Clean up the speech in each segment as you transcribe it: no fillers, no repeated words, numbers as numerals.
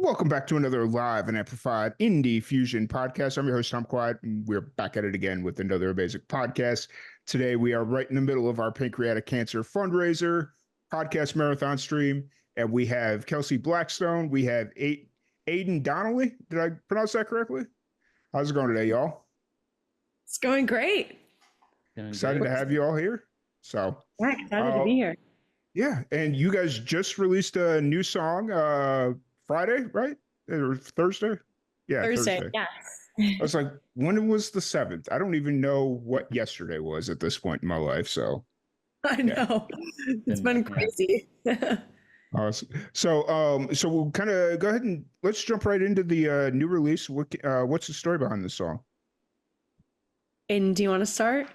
Welcome back to another live and amplified indie fusion podcast. I'm your host, Tom Quiet, and we're back at it again with another basic podcast. Today, we are right in the middle of our pancreatic cancer fundraiser podcast marathon stream, and we have Kelsey Blackstone. We have Aiden Donnelly. Did I pronounce that correctly? How's it going today, y'all? It's going great. Excited to have you all here. So, yeah, excited to be here. Yeah, and you guys just released a new song Friday, right? Or Thursday? Yeah, Thursday. Yes. I was like, when was the 7th? I don't even know what yesterday was at this point in my life. So I know. It's been crazy. Awesome. So we'll kind of go ahead and let's jump right into the new release. What's the story behind this song? And do you want to start?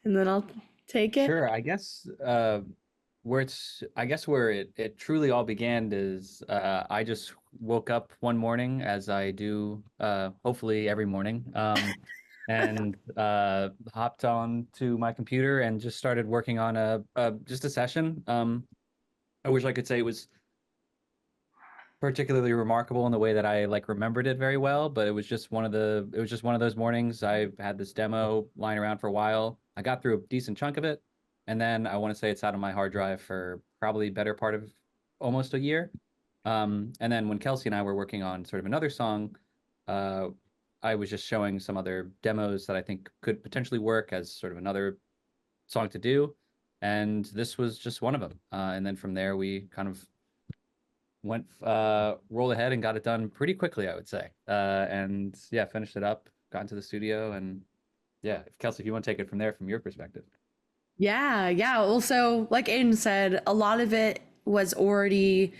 And then I'll take it. Sure. I guess where it truly all began is I just woke up one morning, as I do hopefully every morning, and hopped on to my computer and just started working on just a session. I wish I could say it was particularly remarkable in the way that I remembered it very well, but it was just one of those mornings. I had this demo lying around for a while. I got through a decent chunk of it, and then I want to say it's out on my hard drive for probably better part of almost a year. And then when Kelsey and I were working on sort of another song, I was just showing some other demos that I think could potentially work as sort of another song to do. And this was just one of them. And then from there, we kind of went roll ahead and got it done pretty quickly, I would say. And yeah, finished it up, got into the studio, and yeah, Kelsey, if you want to take it from there from your perspective. Yeah. Also, like Aiden said, a lot of it was already,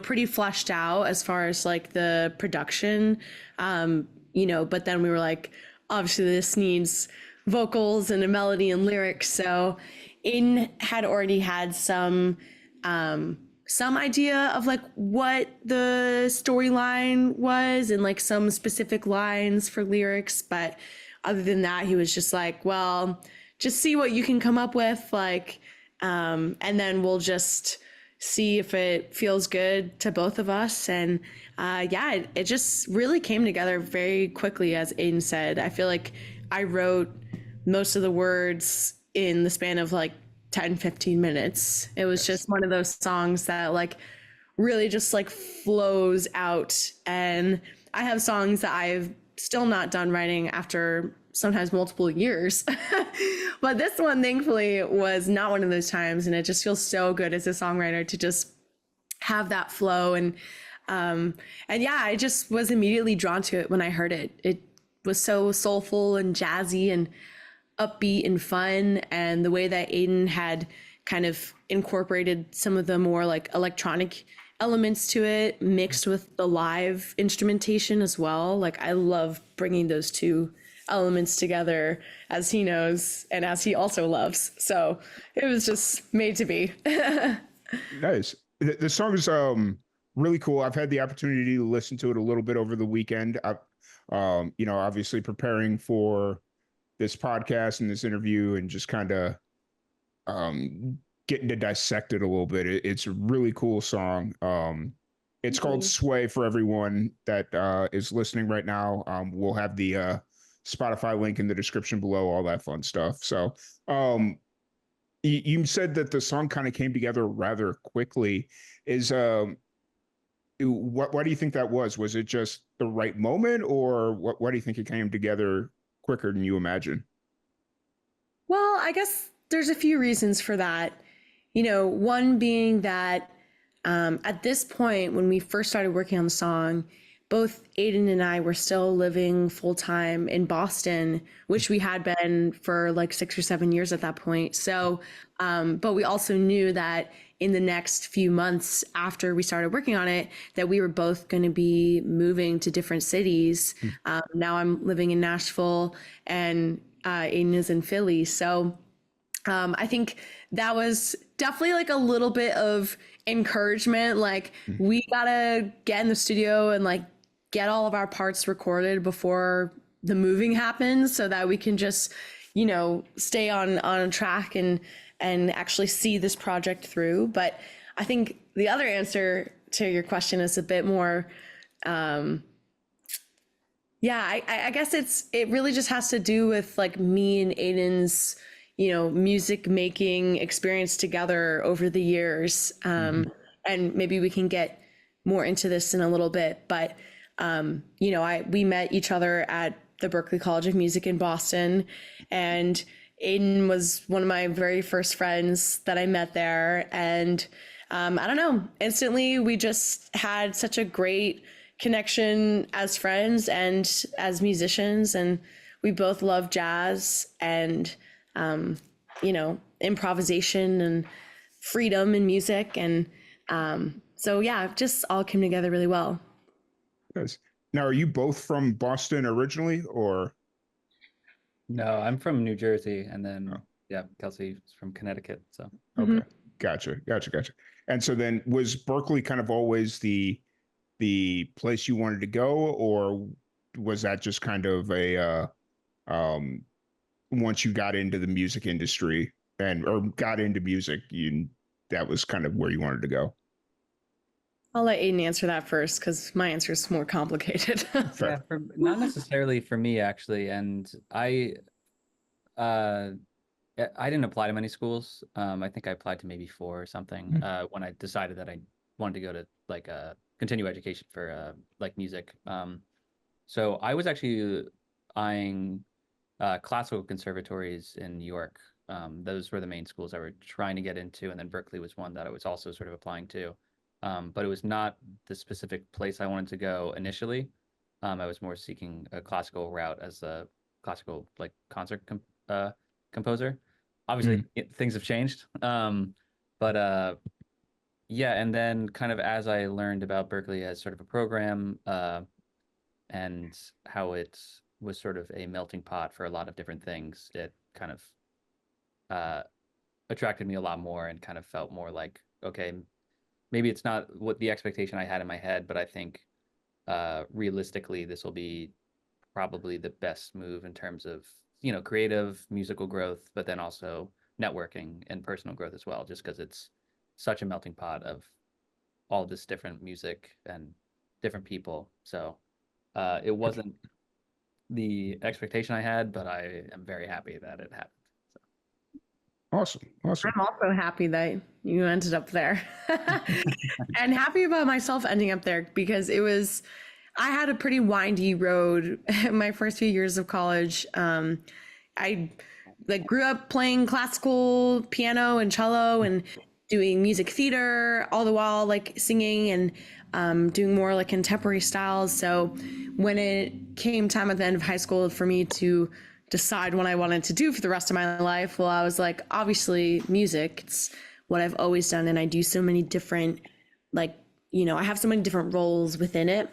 pretty fleshed out as far as like the production, but then we were like, obviously this needs vocals and a melody and lyrics. So Aiden had already had some idea of like what the storyline was and like some specific lines for lyrics. But other than that, he was just like, well, just see what you can come up with, and then we'll just see if it feels good to both of us. And it just really came together very quickly, as Aiden said. I feel like I wrote most of the words in the span of 10, 15 minutes. It was just one of those songs that really just flows out. And I have songs that I've still not done writing after sometimes multiple years. But this one, thankfully, was not one of those times. And it just feels so good as a songwriter to just have that flow. And I just was immediately drawn to it when I heard it. It was so soulful and jazzy and upbeat and fun. And the way that Aiden had kind of incorporated some of the more electronic elements to it, mixed with the live instrumentation as well. I love bringing those two elements together, as he knows and as he also loves. So it was just made to be. Nice. The song is really cool. I've had the opportunity to listen to it a little bit over the weekend. Obviously preparing for this podcast and this interview and just kind of getting to dissect it a little bit. It's a really cool song. It's called Sway for everyone that is listening right now. We'll have the Spotify link in the description below, all that fun stuff. So you said that the song kind of came together rather quickly. Why do you think that was? Was it just the right moment, or why do you think it came together quicker than you imagine? Well, I guess there's a few reasons for that. One being that at this point, when we first started working on the song, both Aiden and I were still living full time in Boston, which we had been for 6 or 7 years at that point. So, but we also knew that in the next few months after we started working on it, that we were both going to be moving to different cities. Now I'm living in Nashville and Aiden is in Philly. So I think that was definitely a little bit of encouragement. We gotta get in the studio and get all of our parts recorded before the moving happens so that we can just, stay on track and actually see this project through. But I think the other answer to your question is a bit more um, yeah, I guess it really just has to do with like me and Aiden's, music making experience together over the years. And maybe we can get more into this in a little bit, but we met each other at the Berklee College of Music in Boston, and Aiden was one of my very first friends that I met there. And I don't know, instantly we just had such a great connection as friends and as musicians. And we both love jazz and, improvisation and freedom in music. And so, yeah, it just all came together really well. Yes. Now, are you both from Boston originally, or? No, I'm from New Jersey, and then Kelsey's from Connecticut. So Okay, gotcha. And so then, was Berklee kind of always the place you wanted to go, or was that just kind of a once you got into the music industry or got into music, that was kind of where you wanted to go? I'll let Aiden answer that first because my answer is more complicated. Yeah, not necessarily for me actually, and I didn't apply to many schools. I think I applied to maybe 4 or something when I decided that I wanted to go to like continue education for like music. So I was actually eyeing classical conservatories in New York. Those were the main schools I were trying to get into, and then Berklee was one that I was also sort of applying to. But it was not the specific place I wanted to go initially. I was more seeking a classical route as a classical like concert composer. Obviously, things have changed. But yeah, and then kind of as I learned about Berklee as sort of a program and how it was sort of a melting pot for a lot of different things, it kind of attracted me a lot more and kind of felt more like, okay, maybe it's not what the expectation I had in my head, but I think realistically, this will be probably the best move in terms of, creative musical growth, but then also networking and personal growth as well, just because it's such a melting pot of all this different music and different people. So it wasn't the expectation I had, but I am very happy that it happened. Awesome. I'm also happy that you ended up there and happy about myself ending up there because I had a pretty windy road my first few years of college. I grew up playing classical piano and cello and doing music theater all the while like singing and doing more like contemporary styles. So when it came time at the end of high school for me to decide what I wanted to do for the rest of my life, well, I was like, obviously music, it's what I've always done. And I do so many different, I have so many different roles within it.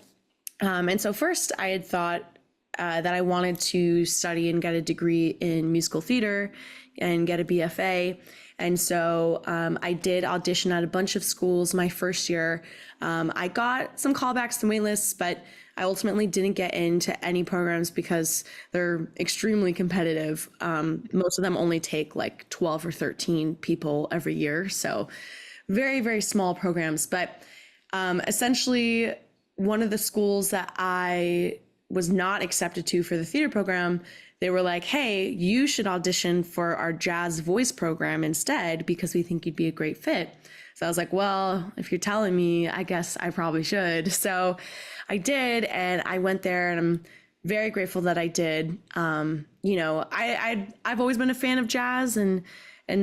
And so first I had thought that I wanted to study and get a degree in musical theater and get a BFA. And so I did audition at a bunch of schools my first year. I got some callbacks and waitlists, but I ultimately didn't get into any programs because they're extremely competitive. Most of them only take like 12 or 13 people every year. So very, very small programs. But essentially, one of the schools that I was not accepted to for the theater program, they were like, hey, you should audition for our jazz voice program instead because we think you'd be a great fit. So I was like, well, if you're telling me, I guess I probably should. So I did, and I went there, and I'm very grateful that I did. I've always been a fan of jazz and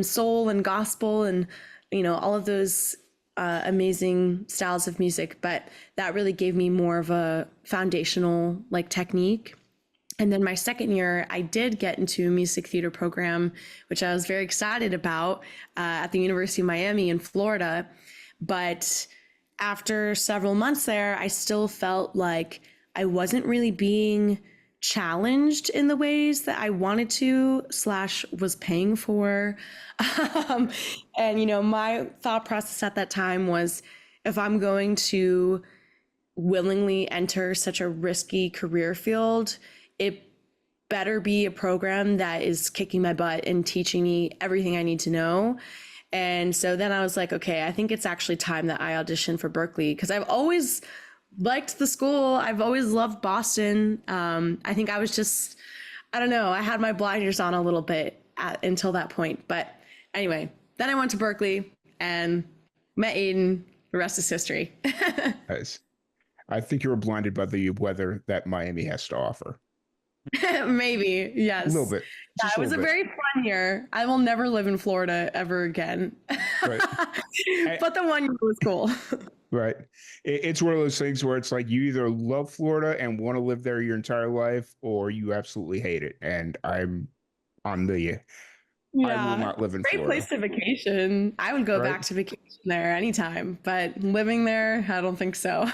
soul and gospel and all of those amazing styles of music, but that really gave me more of a foundational technique. And then my second year, I did get into a music theater program, which I was very excited about at the University of Miami in Florida. But after several months there, I still felt like I wasn't really being challenged in the ways that I wanted to / was paying for. And my thought process at that time was, if I'm going to willingly enter such a risky career field, it better be a program that is kicking my butt and teaching me everything I need to know. And so then I was like, okay, I think it's actually time that I audition for Berklee, because I've always liked the school. I've always loved Boston. I think I was just, I don't know, I had my blinders on a little bit until that point. But anyway, then I went to Berkeley and met Aiden. The rest is history. Nice. I think you were blinded by the weather that Miami has to offer. Maybe, A little yes. bit. Yeah, Just it a was a little bit. very fun year. I will never live in Florida ever again. Right. But the one year was cool. Right. It's one of those things where it's like you either love Florida and want to live there your entire life, or you absolutely hate it. And I'm on the I will Yeah. not live in Great Florida. place to vacation. I would go Right. back to vacation there anytime, but living there, I don't think so.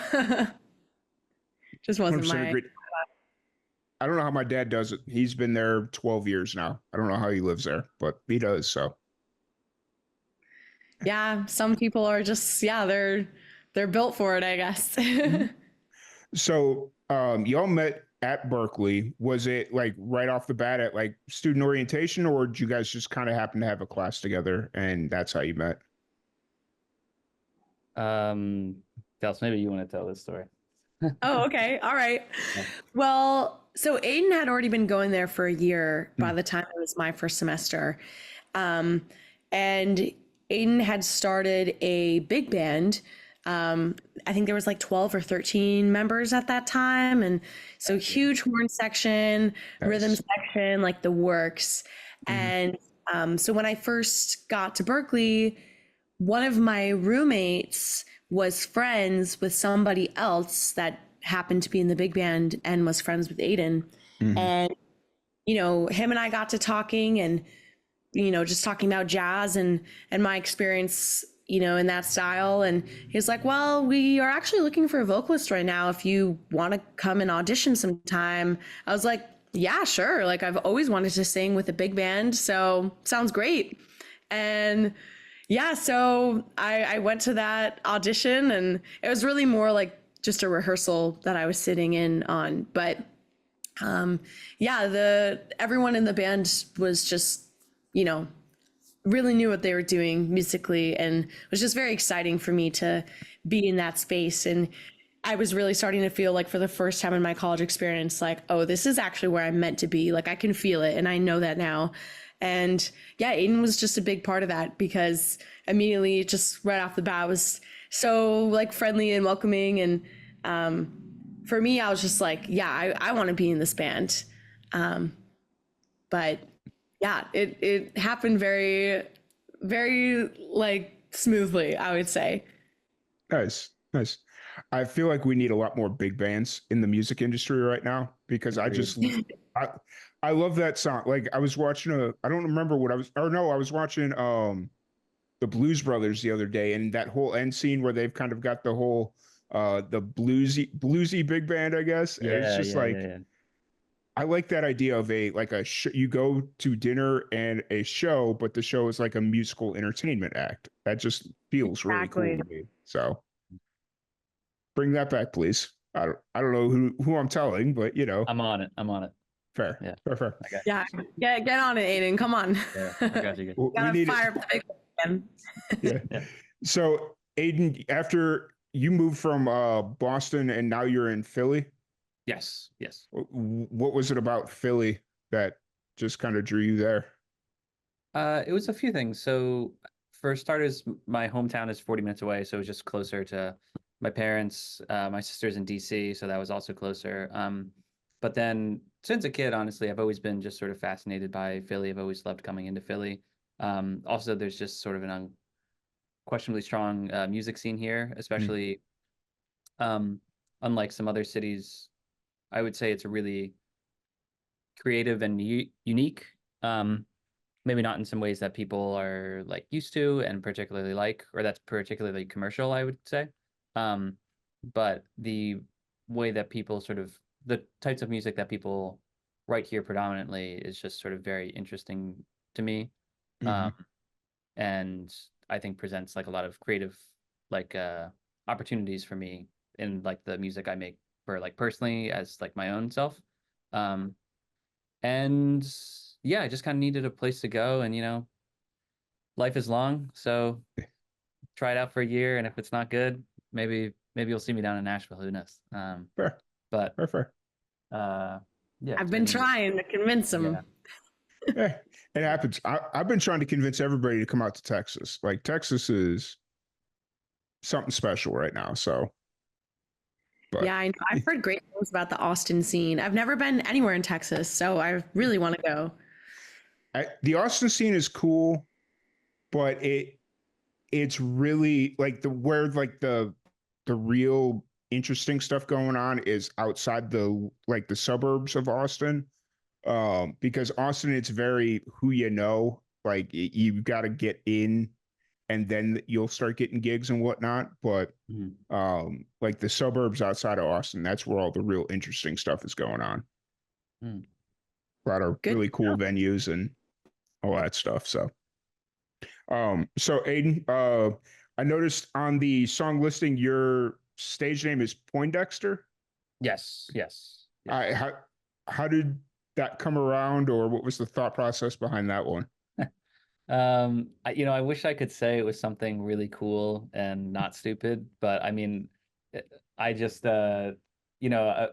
Just wasn't 100% my. agree. I don't know how my dad does it. He's been there 12 years now. I don't know how he lives there, but he does. So Yeah, some people are just, yeah, they're built for it, I guess. So, y'all met at Berkeley. Was it like right off the bat at like student orientation, or did you guys just kind of happen to have a class together and that's how you met? Kelsey, maybe you want to tell this story. Oh, okay. All right. Yeah. Well, so Aiden had already been going there for a year by the time it was my first semester. And Aiden had started a big band. I think there was like 12 or 13 members at that time. And so huge horn section, rhythm Nice. section, like the works. Mhm. And so when I first got to Berkeley, one of my roommates was friends with somebody else that happened to be in the big band and was friends with Aiden. Mhm. And, him and I got to talking and, just talking about jazz and my experience, in that style. And he's like, well, we are actually looking for a vocalist right now. If you want to come and audition sometime. I was like, yeah, sure. Like I've always wanted to sing with a big band. So sounds great. And yeah, so I went to that audition and it was really more like just a rehearsal that I was sitting in on. But yeah, the everyone in the band was just, you know, really knew what they were doing musically, and it was just very exciting for me to be in that space. And I was really starting to feel like for the first time in my college experience, like, oh, this is actually where I'm meant to be. Like I can feel it and I know that now. And yeah, Aiden was just a big part of that because immediately, just right off the bat, was so like friendly and welcoming. And for me, I was just like, yeah, I want to be in this band. But yeah, it happened very, very like smoothly, I would say. Nice. Nice. I feel like we need a lot more big bands in the music industry right now because Agreed. I I love that song. Like I was watching I don't remember what I was or no, I was watching the Blues Brothers the other day, and that whole end scene where they've kind of got the whole the bluesy big band, I guess. And it's Yeah, just yeah, yeah, like yeah. I like that idea of a like a you go to dinner and a show, but the show is like a musical entertainment act. That just feels really cool Exactly. to me. So bring that back, please. I don't know who I'm telling, but I'm on it. I'm on it. fair, Yeah, fair, fair. I got you. Yeah, get on it, Aiden. Come on. Yeah, I got you. We Gotta need it. fire up the big one. Yeah. Yeah. So Aiden, after you moved from Boston and now you're in Philly, Yes, yes. what was it about Philly that just kind of drew you there? It was a few things. So, for starters, my hometown is 40 minutes away, so it was just closer to my parents. My sister's in DC, so that was also closer. But then, since a kid, honestly, I've always been just sort of fascinated by Philly. I've always loved coming into Philly. Also, there's just sort of an unquestionably strong music scene here, Mm, especially unlike some other cities. I would say it's a really creative and unique. Maybe not in some ways that people are like used to and particularly like, or that's particularly commercial, I would say. Um, but the way that people sort of the types of music that people write here predominantly is just sort of very interesting to me. Um, mhm, and I think presents like a lot of creative like opportunities for me in like the music I make for like personally as like my own self. Um, and yeah, I just kind of needed a place to go, and life is long, so try it out for a year, and if it's not good, maybe maybe you'll see me down in Nashville. Who knows? Fair, But fair. yeah, I've I been mean, trying to convince yeah, him. Yeah, it happens. I've been trying to convince everybody to come out to Texas. Like Texas is something special right now. So, but Yeah, I know. I've heard great things about the Austin scene. I've never been anywhere in Texas, so I really want to go. the Austin scene is cool, but it's really like the real interesting stuff going on is outside the suburbs of Austin. Because Austin, it's very who you know. Like you've got to get in, and then you'll start getting gigs and whatnot. But mhm. like the suburbs outside of Austin, that's where all the real interesting stuff is going on. Mm. A lot of Good. really cool venues and all that stuff. So Aiden, I noticed on the song listing your stage name is Poindexter. Yes, yes, I yes. how did that come around, or what was the thought process behind that one? I wish I could say it was something really cool and not stupid, but I mean, I just, you know,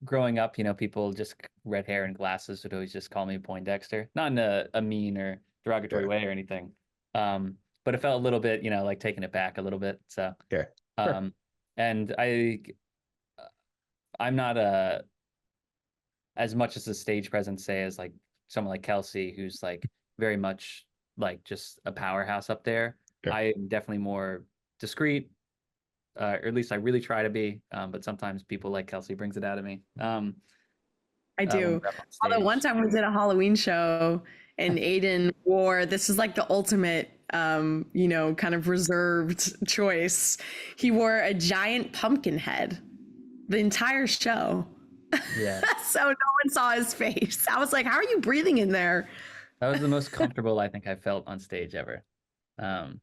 growing up, people just red hair and glasses would always just call me Poindexter, not in a mean or derogatory Yeah, way or anything. But it felt a little bit, like taking it back a little bit. So, yeah, fair. um, and I'm not as much as a stage presence, say, as like someone like Kelsey, who's like very much like just a powerhouse up there. Yeah. I am definitely more discreet, or at least I really try to be. But sometimes people like Kelsey brings it out of me. I When do. we're up on Although one stage. time we did a Halloween show and Aiden wore, this is like the ultimate, kind of reserved choice. He wore a giant pumpkin head the entire show. Yeah, So no one saw his face. I was like, how are you breathing in there? that was the most comfortable I think I felt on stage ever. Um,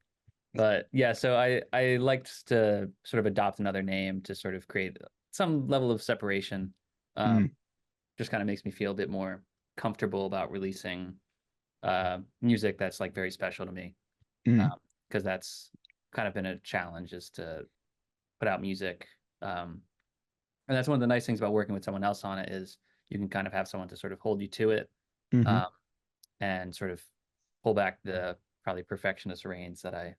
but yeah, so I liked to sort of adopt another name to sort of create some level of separation. Mm, Just kind of makes me feel a bit more comfortable about releasing music that's like very special to me, mm, because that's kind of been a challenge, is to put out music. And that's one of the nice things about working with someone else on it, is you can kind of have someone to sort of hold you to it, mm-hmm. um, and sort of pull back the probably perfectionist reins that I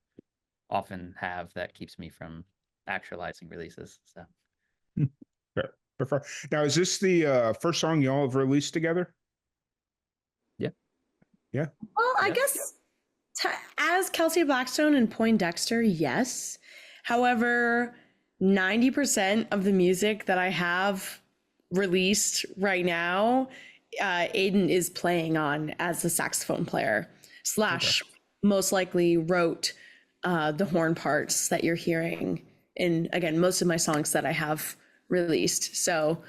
often have that keeps me from actualizing releases. So Fair, fair. Now, is this the first song y'all have released together? yeah, Yeah. Well, I yes, guess as Kelsey Blackstone and Poindexter, yes. However, 90% of the music that I have released right now, Aiden is playing on as the saxophone player, slash, most likely wrote the horn parts that you're hearing in, again, most of my songs that I have released. So,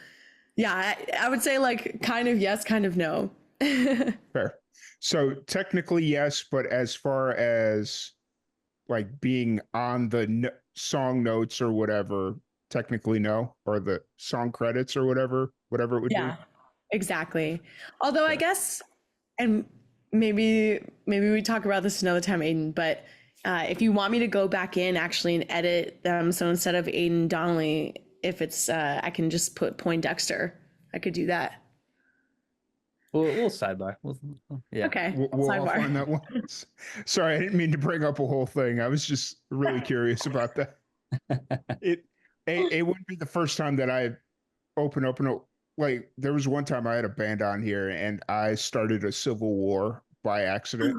yeah, I would say like kind of yes, kind of no. Fair. So technically, yes, but as far as like being on the song notes or whatever, technically no, or the song credits or whatever it would be. Yeah, exactly. Although I Fair. guess, and maybe we talk about this another time, Aiden. But if you want me to go back in actually and edit them, so instead of Aiden Donnelly, if it's I can just put Poindexter. I could do that. we'll sidebar. Yeah. Okay, We'll all sidebar. find that one. Sorry, I didn't mean to bring up a whole thing. I was just really curious about that. It it wouldn't be the first time that I open up. Like there was one time I had a band on here and I started a civil war by accident.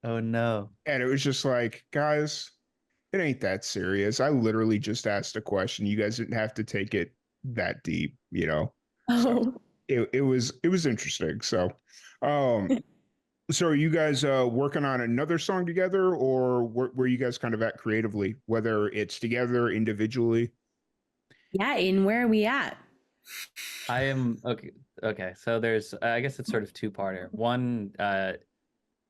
Oh no. And it was just like, guys, it ain't that serious. I literally just asked a question. You guys didn't have to take it that deep. So Oh, it was interesting. Um, so are you guys working on another song together, or where you guys kind of at creatively, whether it's together, individually? yeah, Aiden, where are we at? I am okay. Okay, so there's, I guess it's sort of two-parter. One,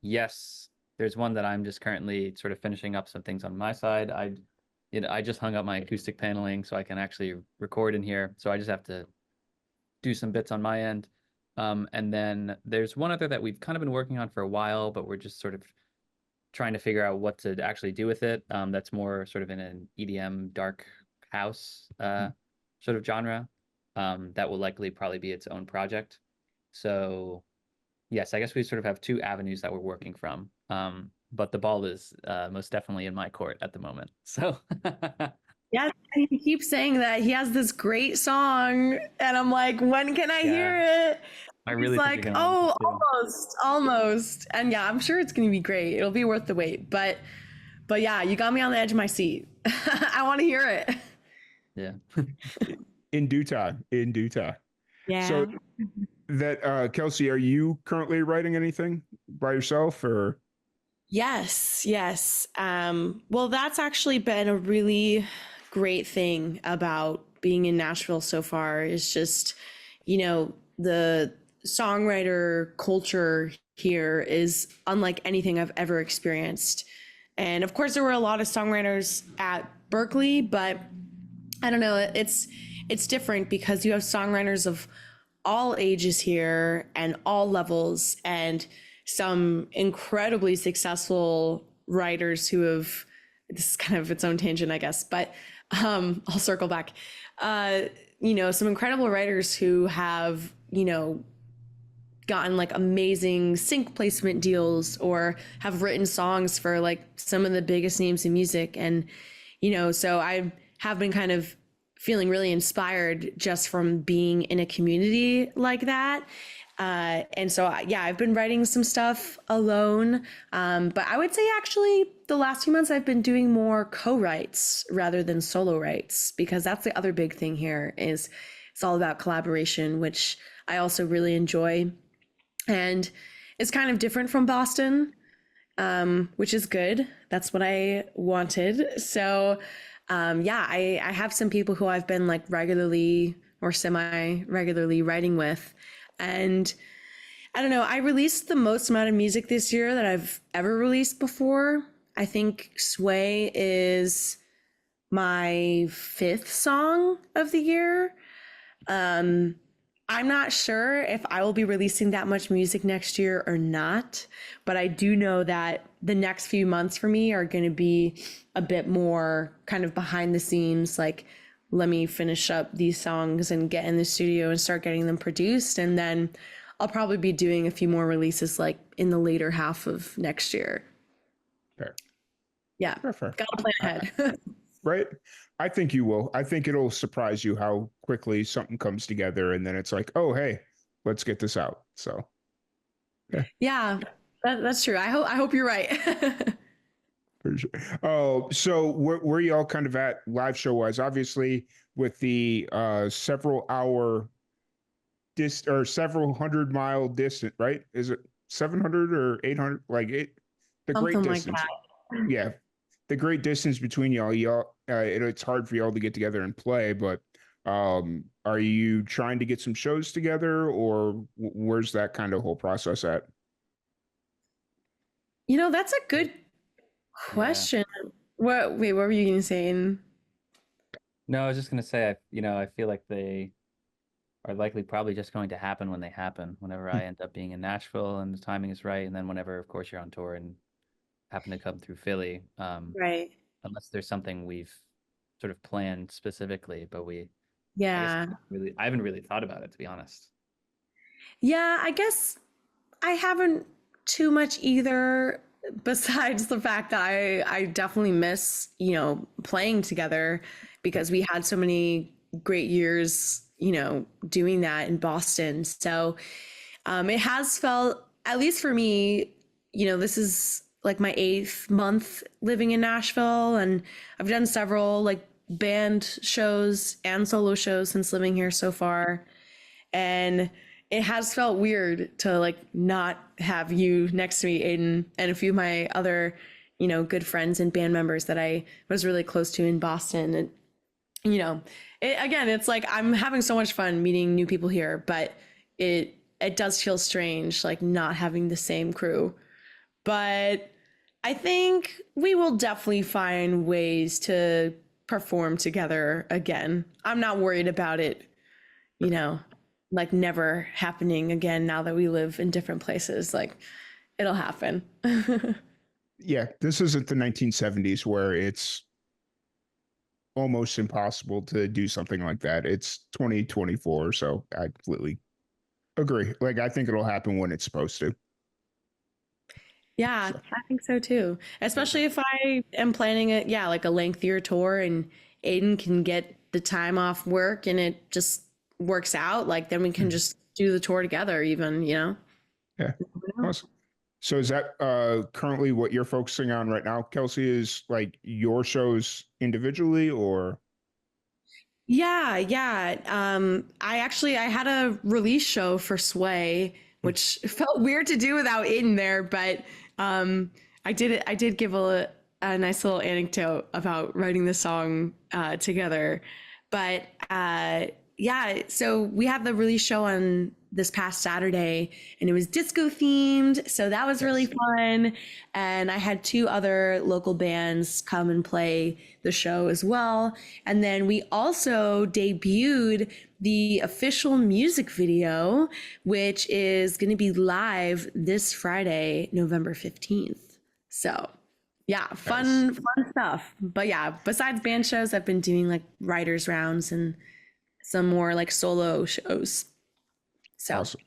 yes, there's one that I'm just currently sort of finishing up some things on my side. I just hung up my acoustic paneling so I can actually record in here. So I just have to do some bits on my end. And then there's one other that we've kind of been working on for a while, but we're just sort of trying to figure out what to actually do with it. That's more sort of in an EDM dark house sort of genre. That will likely probably be its own project. So yes, I guess we sort of have two avenues that we're working from. But the ball is most definitely in my court at the moment. So Yeah, he keeps saying that he has this great song, and I'm like, when can I hear it? I He's really think like, you're gonna like oh, it too. almost. And yeah, I'm sure it's gonna be great. It'll be worth the wait. But yeah, you got me on the edge of my seat. I want to hear it. Yeah. In due time. In due time. Yeah. So that Kelsey, are you currently writing anything by yourself or? Yes. Well, that's actually been a really great thing about being in Nashville so far is just, the songwriter culture here is unlike anything I've ever experienced. And of course, there were a lot of songwriters at Berkeley, but I don't know, it's different because you have songwriters of all ages here and all levels, and some incredibly successful writers who have, this is kind of its own tangent, I guess, but I'll circle back. Some incredible writers who have, gotten like amazing sync placement deals or have written songs for like some of the biggest names in music. And, so I have been kind of feeling really inspired just from being in a community like that. And so, yeah, I've been writing some stuff alone. But I would say actually the last few months I've been doing more co-writes rather than solo writes, because that's the other big thing here is it's all about collaboration, which I also really enjoy. And it's kind of different from Boston, which is good. That's what I wanted. So, I have some people who I've been like regularly or semi-regularly writing with. And I don't know, I released the most amount of music this year that I've ever released before. I think Sway is my 5th song of the year. I'm not sure if I will be releasing that much music next year or not, but I do know that the next few months for me are going to be a bit more kind of behind the scenes, like let me finish up these songs and get in the studio and start getting them produced. And then I'll probably be doing a few more releases like in the later half of next year. Fair. Yeah. Fair. Gotta plan ahead. Right? I think you will. I think it'll surprise you how quickly something comes together and then it's like, oh, hey, let's get this out. So, yeah, that's true. I hope you're right. for sure. Oh, so where y'all kind of at live show wise? Obviously, with the several several 100-mile distance, right? Is it 700 or 800? Like the great Something like distance. that. Yeah, the great distance between y'all. It's hard for y'all to get together and play, but are you trying to get some shows together, or where's that kind of whole process at? That's a good question. What were you gonna say? No, I was just gonna say, I feel like they are likely probably just going to happen when they happen, whenever I end up being in Nashville and the timing is right, and then whenever, of course, you're on tour and happen to come through Philly. Right. Unless there's something we've sort of planned specifically, but Yeah. I haven't really thought about it, to be honest. Yeah, I guess I haven't too much either, besides the fact that I definitely miss, playing together because we had so many great years, doing that in Boston. So it has felt, at least for me, this is like my 8th month living in Nashville, and I've done several like band shows and solo shows since living here so far. And it has felt weird to like not have you next to me, Aiden, and a few of my other, good friends and band members that I was really close to in Boston. And, it's like I'm having so much fun meeting new people here, but it does feel strange, like not having the same crew. But I think we will definitely find ways to perform together again. I'm not worried about it, like never happening again now that we live in different places. Like it'll happen. Yeah, this isn't the 1970s where it's almost impossible to do something like that. It's 2024, so I completely agree. Like, I think it'll happen when it's supposed to. Yeah, So, I think so too. Especially if I am planning a, yeah, like a lengthier tour and Aiden can get the time off work and it just works out, like then we can mhm. just do the tour together even, you know? Yeah, Never know. awesome. So is that currently what you're focusing on right now, Kelsey? Is like your shows individually, or Yeah, yeah. I had a release show for Sway, which felt weird to do without Aiden there, but I did give a nice little anecdote about writing the song together. But yeah, so we had the release show on this past Saturday and it was disco themed, so that was really yes? fun. And I had two other local bands come and play the show as well. And then we also debuted the official music video, which is going to be live this Friday, November 15th. So, yeah, Nice. fun stuff. But yeah, besides band shows, I've been doing like writers' rounds and some more like solo shows. So, Awesome.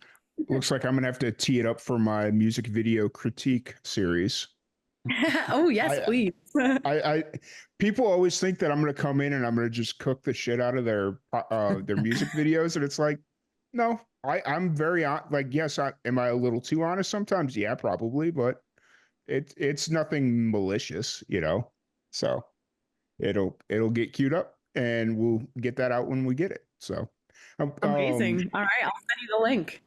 Looks like I'm gonna have to tee it up for my music video critique series. oh, yes, I, please. I people always think that I'm gonna come in and I'm gonna just cook the shit out of their music videos, and it's like, no, I'm very like, yes, am I a little too honest sometimes? Yeah, probably, but it's nothing malicious, you know. So it'll get queued up, and we'll get that out when we get it. So, um, Amazing. All right, I'll send you the link.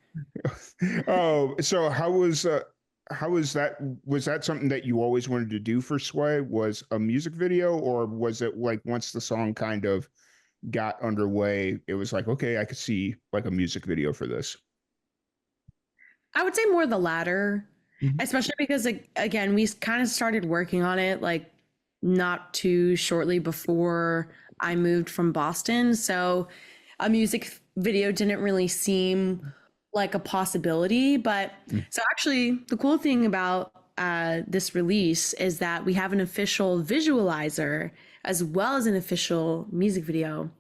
oh, so how was that? Was that something that you always wanted to do for Sway? Was a music video, or was it like once the song kind of got underway, it was like, okay, I could see like a music video for this? I would say more the latter, Mhm. especially because like, again, we kind of started working on it like not too shortly before I moved from Boston. So a music video didn't really seem like a possibility. But Mm. so actually, the cool thing about this release is that we have an official visualizer as well as an official music video.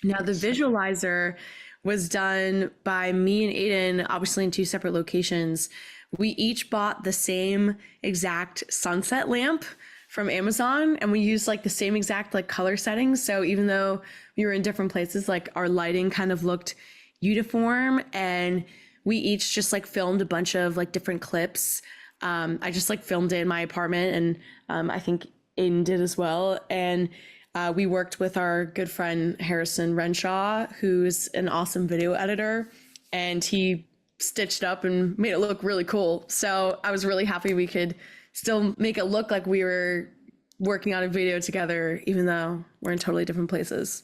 Now, the Nice. visualizer was done by me and Aiden, obviously in two separate locations. We each bought the same exact sunset lamp from Amazon and we used like the same exact like color settings. So even though we were in different places, like our lighting kind of looked uniform and we each just like filmed a bunch of like different clips. I just like filmed it in my apartment and I think Aiden did as well. And we worked with our good friend Harrison Renshaw, who's an awesome video editor, and he stitched up and made it look really cool. So I was really happy we could still make it look like we were working on a video together, even though we're in totally different places.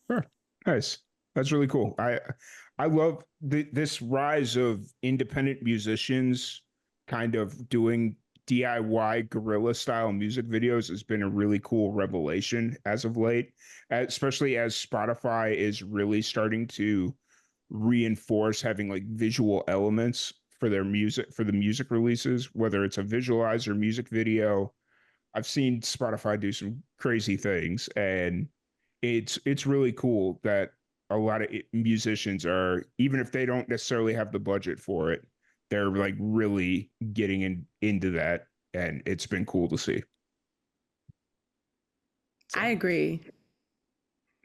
Sure. Nice. That's really cool. I love this rise of independent musicians kind of doing DIY guerrilla style music videos has been a really cool revelation as of late, especially as Spotify is really starting to reinforce having like visual elements for their music for the music releases, whether it's a visualizer music video. I've seen Spotify do some crazy things, and it's really cool that a lot of musicians are, even if they don't necessarily have the budget for it, they're like really getting into that, and it's been cool to see. So I agree.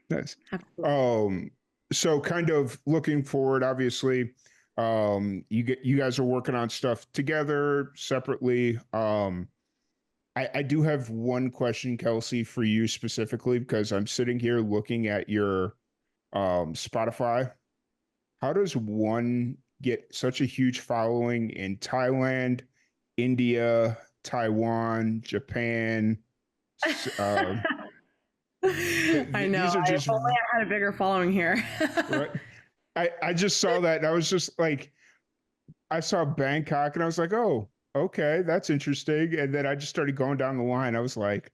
nice. Absolutely. Um, so kind of looking forward, obviously, you guys are working on stuff together separately. I do have one question, Kelsey, for you specifically, because I'm sitting here looking at your Spotify. How does one get such a huge following in Thailand, India, Taiwan, Japan? Uh, I know. these are I just only had a bigger following here. right. I just saw that and I was just like, I saw Bangkok and I was like, oh, okay, that's interesting. And then I just started going down the line. I was like,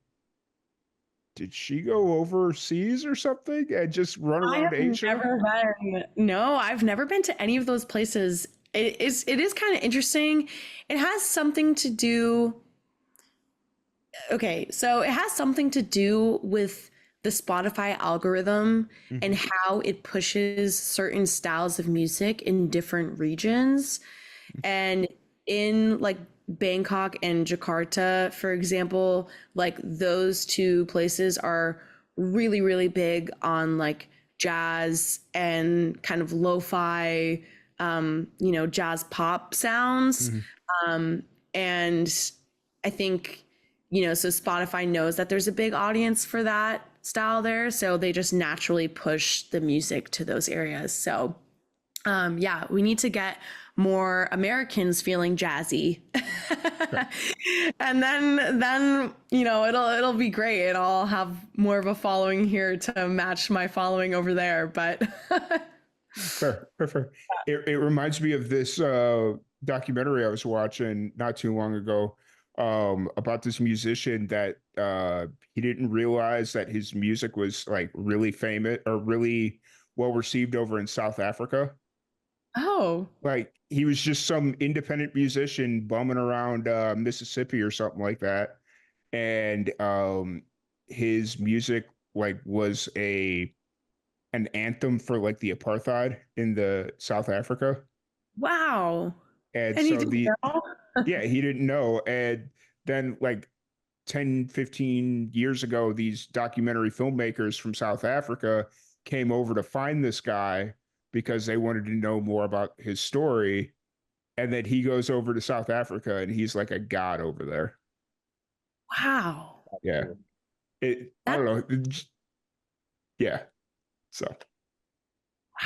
did she go overseas or something and just run I around have Asia? never been. No, I've never been to any of those places. It is kind of interesting. It has something to do. Okay, so it has something to do with the Spotify algorithm and Mhm. how it pushes certain styles of music in different regions. And in like Bangkok and Jakarta, for example, like those two places are really, really big on like jazz and kind of lo-fi, jazz pop sounds. Mhm. Um, and I think, so Spotify knows that there's a big audience for that style there. So they just naturally push the music to those areas. So yeah, we need to get more Americans feeling jazzy. Right. And then it'll be great, and I'll have more of a following here to match my following over there. But Fair, fair, fair. It reminds me of this documentary I was watching not too long ago about this musician that he didn't realize that his music was like really famous or really well received over in South Africa. oh, Like he was just some independent musician bumming around Mississippi or something like that, and his music like was a an anthem for like the apartheid in the South Africa. wow. And And you so didn't the know? yeah, he didn't know. And then like 10, 15 years ago, these documentary filmmakers from South Africa came over to find this guy because they wanted to know more about his story. And then he goes over to South Africa and he's like a god over there. Wow. Yeah. I That don't know. Yeah. So,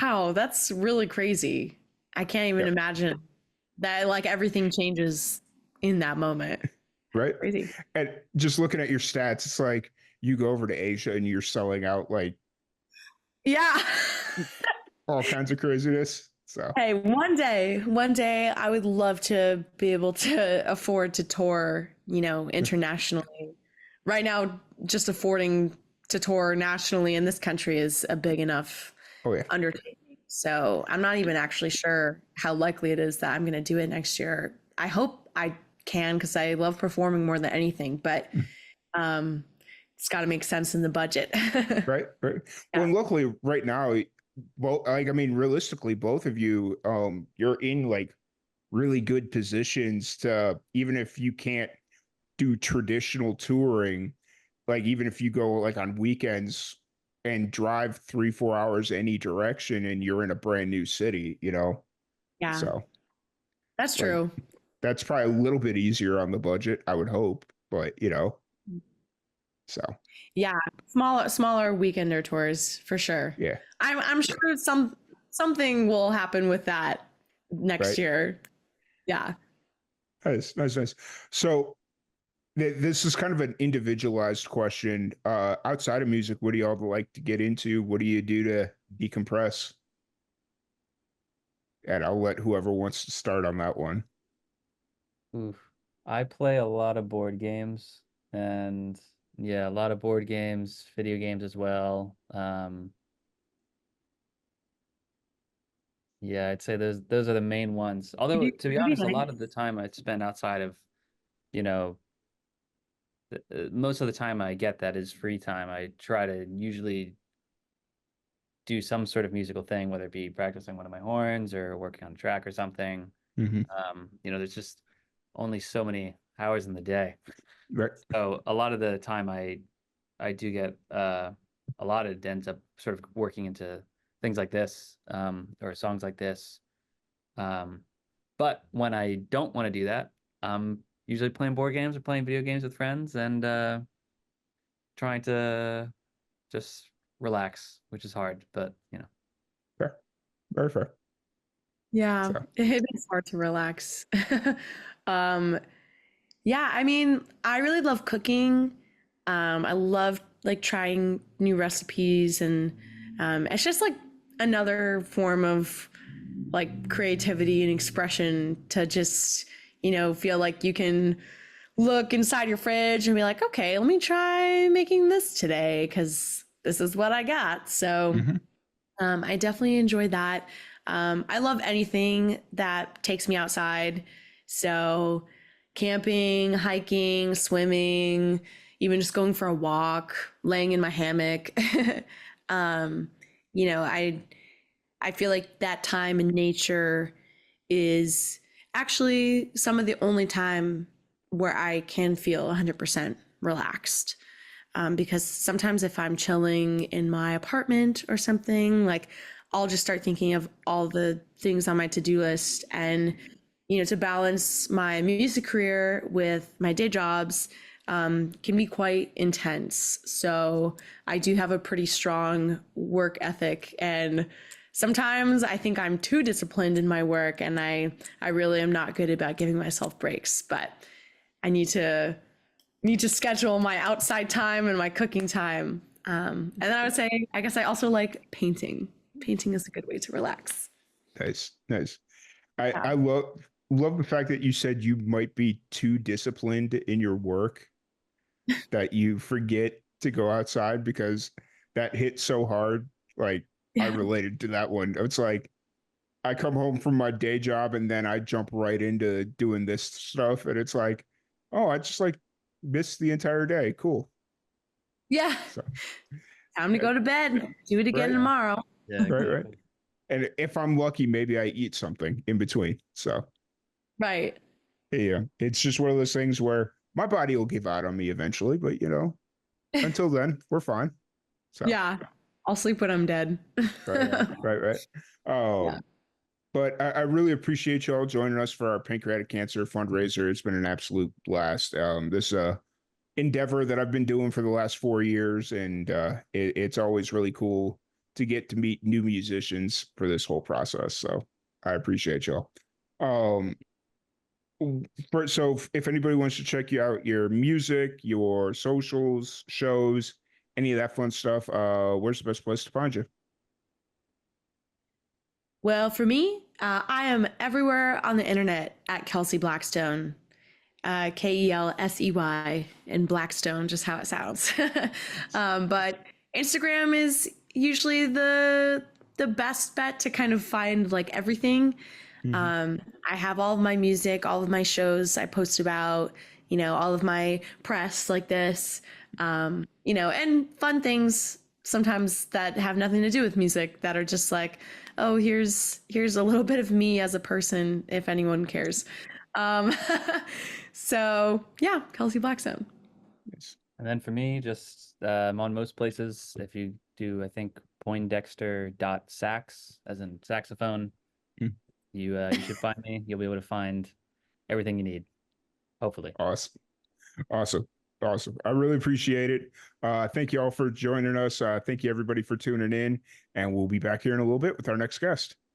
wow, that's really crazy. I can't even yeah. imagine that like everything changes in that moment. Right. Crazy. And just looking at your stats, it's like you go over to Asia and you're selling out like Yeah. all kinds of craziness. So, Hey, one day I would love to be able to afford to tour, internationally. Right now, just affording to tour nationally in this country is a big enough oh yeah. undertaking. So I'm not even actually sure how likely it is that I'm going to do it next year. I hope I can because I love performing more than anything, but um, it's got to make sense in the budget. Right, right. Well, Yeah. and luckily, right now, well, like I mean, realistically, both of you, you're in like really good positions to even if you can't do traditional touring, like even if you go like on weekends and drive 3, 4 hours any direction, and you're in a brand new city, Yeah, so that's like true. that's probably a little bit easier on the budget, I would hope, but so Yeah, smaller weekender tours for sure. yeah, I'm sure something will happen with that next right. year. Yeah. Nice, nice, nice. So this is kind of an individualized question. Outside of music, what do y'all like to get into? What do you do to decompress? And I'll let whoever wants to start on that one. Oof. I play a lot of board games and yeah, a lot of board games, video games as well. Yeah, I'd say those are the main ones. Although to be Maybe honest, a lot nice. of the time I spend outside of, you know, most of the time I get that is free time. I try to usually do some sort of musical thing, whether it be practicing one of my horns or working on a track or something. Hmm. There's just only so many hours in the day. Right. So a lot of the time I do get a lot of it ends up sort of working into things like this, or songs like this. Um, but when I don't want to do that, I'm usually playing board games or playing video games with friends and trying to just relax, which is hard, but Fair. Very fair. Yeah, So it is hard to relax. Um, yeah, I mean, I really love cooking. I love like trying new recipes, and it's just like another form of like creativity and expression to just, feel like you can look inside your fridge and be like, okay, let me try making this today because this is what I got. So hmm I definitely enjoy that. I love anything that takes me outside. So camping, hiking, swimming, even just going for a walk, laying in my hammock. um, you know, I feel like that time in nature is actually some of the only time where I can feel 100% relaxed. Because sometimes if I'm chilling in my apartment or something, like I'll just start thinking of all the things on my to-do list. And, you know, to balance my music career with my day jobs can be quite intense. So I do have a pretty strong work ethic, and sometimes I think I'm too disciplined in my work, and I really am not good about giving myself breaks, but I need to schedule my outside time and my cooking time. And then I would say, I guess I also like painting. Painting is a good way to relax. Nice, nice. I Yeah. I love the fact that you said you might be too disciplined in your work that you forget to go outside, because that hit so hard. Like, I Yeah. related to that one. It's like I come home from my day job and then I jump right into doing this stuff, and it's like, oh, I just like missed the entire day. Cool. Yeah. So, Time to uh, go to bed. Do it again right, tomorrow. Yeah, right, right. exactly. And if I'm lucky, maybe I eat something in between. So, Right. yeah, it's just one of those things where my body will give out on me eventually, but until then, we're fine. So, Yeah. I'll sleep when I'm dead. right, right, right. Yeah. Um, but I really appreciate y'all joining us for our pancreatic cancer fundraiser. It's been an absolute blast. This endeavor that I've been doing for the last 4 years, and it's always really cool to get to meet new musicians for this whole process. So I appreciate y'all. Um, so if anybody wants to check you out, your music, your socials, shows, any of that fun stuff, where's the best place to find you? Well, for me, I am everywhere on the internet at Kelsey Blackstone. Kelsey and Blackstone, just how it sounds. But Instagram is usually the best bet to kind of find like everything. Mhm. I have all of my music, all of my shows I post about, you know, all of my press like this, you know, and fun things sometimes that have nothing to do with music that are just like, oh, here's a little bit of me as a person, if anyone cares. Um, so yeah, Kelsey Blackstone. Yes. And then for me, just I'm on most places. If you do, I think Poindexter.sax, as in saxophone, Mm. you should find me. You'll be able to find everything you need, hopefully. Awesome. Awesome. Awesome. I really appreciate it. Thank you all for joining us. Thank you everybody for tuning in, and we'll be back here in a little bit with our next guest.